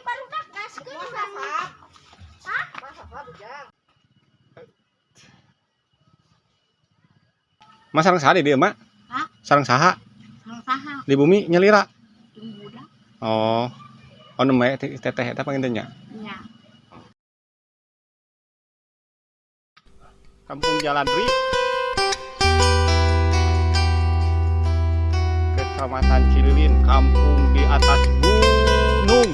baru nak gas ke masak. Hah? Masak lah bujang. Mas sareng saha di dieu, Mak? Hah? Sareng saha? Sareng saha? Di bumi nyelira. Jeung budak. Oh. Oh nembe teteh eta panginten nya. Nya. Kampung Jaladri. Kecamatan Cililin, kampung di atas gunung.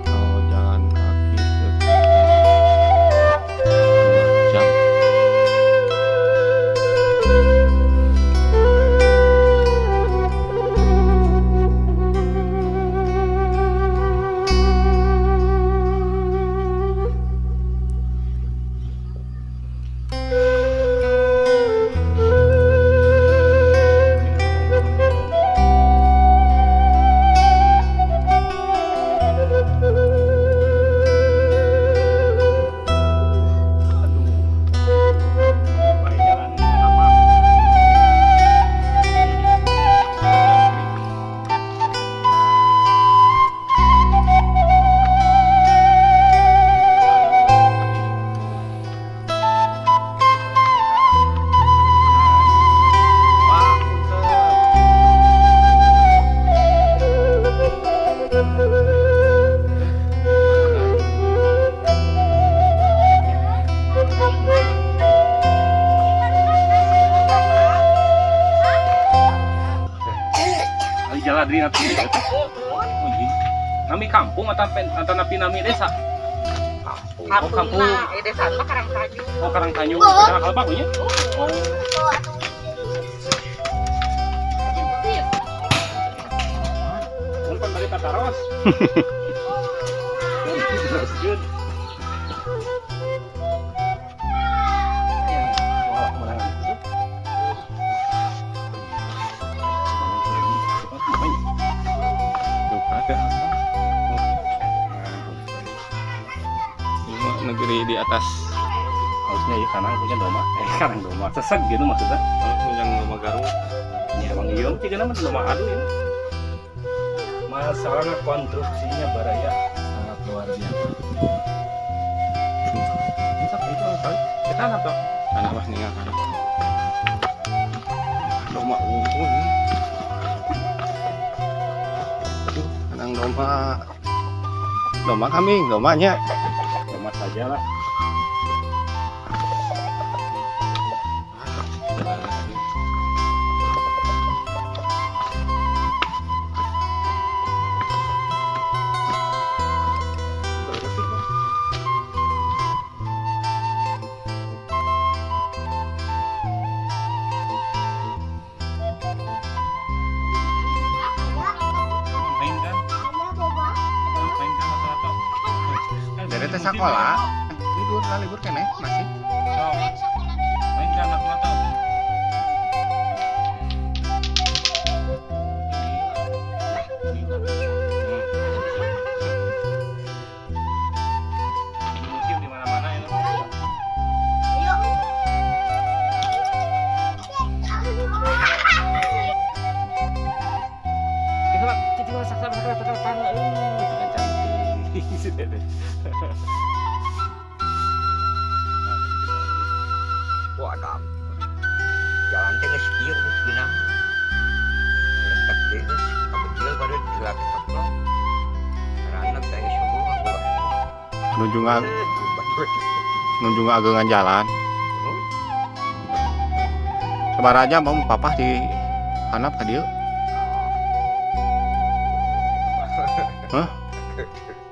Kalau jalan kaki sekitar 2 jam. Jaladri nanti nami kampung atau napi nami desa? Kampung. Desa mah Karangtanyu. Oh Karangtanyu. Karang kalebak nya? Oh. Umpan dari Tataros. Good. Negeri di atas harusnya ya karena punya domba karang domba sesek gitu maksudnya yang domba garut ya emang iya juga nama domba adu ya masalahnya konstruksinya baraya sangat luar biasa bisa itu kali kita atau anak mas nih kan domba unggul kadang domba kambing dombanya domba saja lah dari tes sekolah libur kene masih main kan anak mata musim di mana-mana ya kita masak cantik. Wadah, jalan teh geus kieu geus geunang. Letak teh geus kabeutil baru dilatih teplo. Karana teh subuh mah nunjung agengan jalan. Sabaraha mau papah di handap ka dieu. Hah?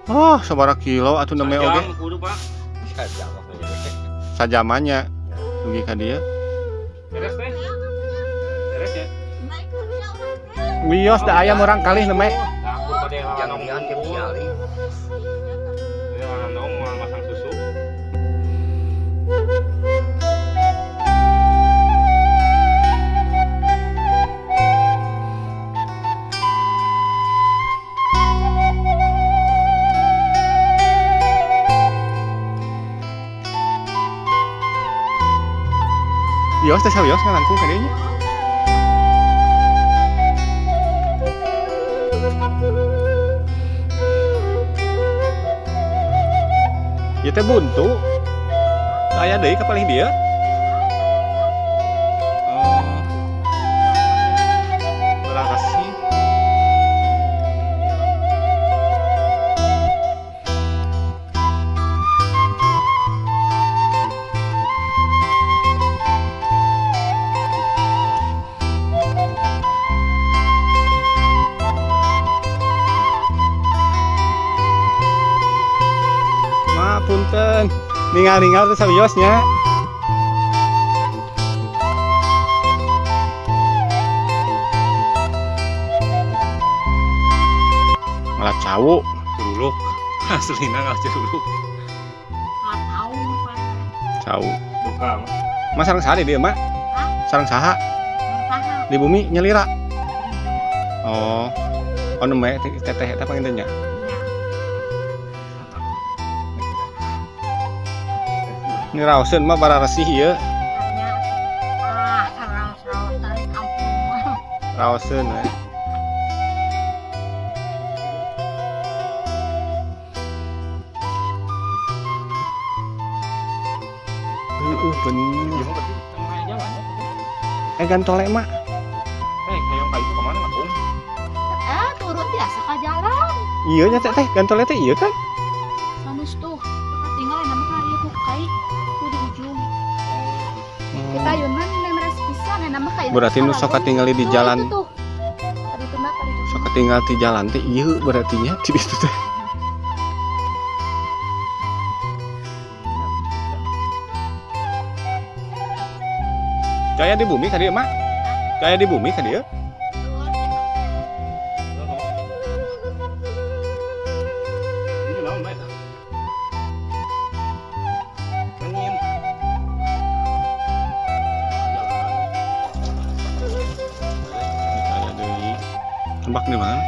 Oh, sabaraha kilo atuh nembe oge. Sajamannya dugi ka dieu. Beres teh. Beres ya. Wios da ayam orang kalih nembe. Dapur bade jangan diantep nyali. Ya, nong mau masang susu. Wios teh sawios ngalangkung ka dieu nya. Ieu teh buntu. Aya deui ka palih dia. Oh. Berarasi. Punten ningal-ningal terus sawiosnya malah cawu Curuluk. Aslina nggak curuluk. Nggak tahu Pak. cawu Bukan. mas sareng saha dia mak sareng saha Paham. di bumi nyelira oh nembe teteh eta pangintennya ini raoseun mah bararesih ieu Sarang tarik kampung. raoseun we. Bener. Tengah jalan ya. Gantole mak Hayang kayu kemana ngapung? Turun biasa ke jalan. iya nya teh gantole teh iya kan Sanus tuh. Tinggal nama kayu ku kai ku di ujung. Kita yunan nemeres pisan nama kayu. Berarti nu sok katingali di jalan. Tuh. Tadi tuh Mbak, tadi tuh. Sok ketinggal di jalan teh iya berarti nya di ditu teh. Jaya di bumi ka dieu mak? Jaya di bumi ka dieu? Ini naon bae tah? Angin. Jaya deui. Tembak di mana?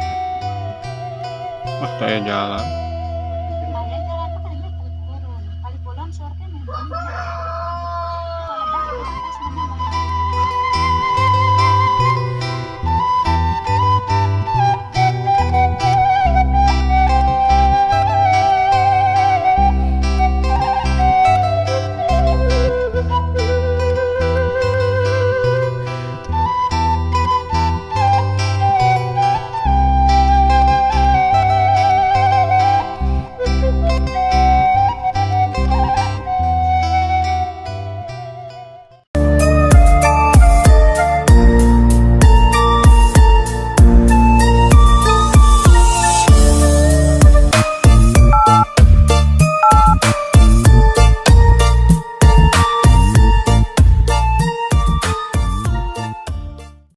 Wah, jaya jalan.